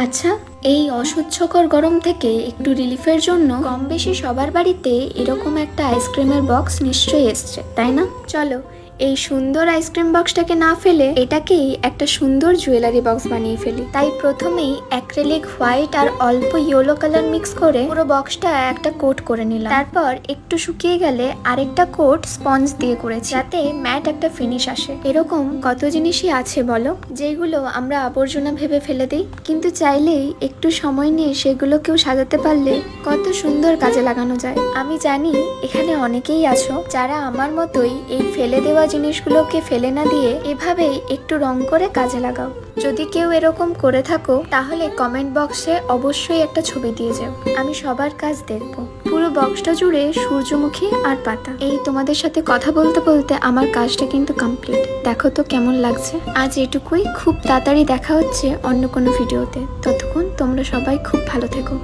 আচ্ছা, এই অসহ্যকর গরম থেকে একটু রিলিফের জন্য কম বেশি সবার বাড়িতে এরকম একটা আইসক্রিমের বক্স নিশ্চয়ই এসছে, তাই না? চলো এই সুন্দর আইসক্রিম বক্সটাকে না ফেলে এটাকেই একটা সুন্দর জুয়েলারি বক্স বানিয়ে ফেলি। তাই প্রথমেই অ্যাক্রিলিক হোয়াইট আর অল্প ইয়েলো কালার মিক্স করে পুরো বক্সটা একটা কোট করে নিলাম। তারপর একটু শুকিয়ে গেলে আরেকটা কোট স্পঞ্জ দিয়ে করেছি, যাতে ম্যাট একটা ফিনিশ আসে। এরকম কত জিনিসই আছে বলো, যেগুলো আমরা আবর্জনা ভেবে ফেলে দিই, কিন্তু চাইলেই একটু সময় নিয়ে সেগুলোকেও সাজাতে পারলে কত সুন্দর কাজে লাগানো যায়। আমি জানি এখানে অনেকেই আছো যারা আমার মতোই এই ফেলে দেওয়া জিনিসগুলোকে ফেলে না দিয়ে এভাবেই একটু রং করে কাজে লাগাও। যদি কেউ এরকম করে থাকো তাহলে কমেন্ট বক্সে অবশ্যই একটা ছবি দিয়ে যাও, আমি সবার কাজ দেখব। পুরো বক্সটা জুড়ে সূর্যমুখী আর পাতা। এই তোমাদের সাথে কথা বলতে বলতে আমার কাজটা কিন্তু কমপ্লিট। দেখো তো কেমন লাগছে। আজ এটুকুই, খুব তাড়াতাড়ি দেখা হচ্ছে অন্য কোনো ভিডিওতে। ততক্ষণ তোমরা সবাই খুব ভালো থেকো।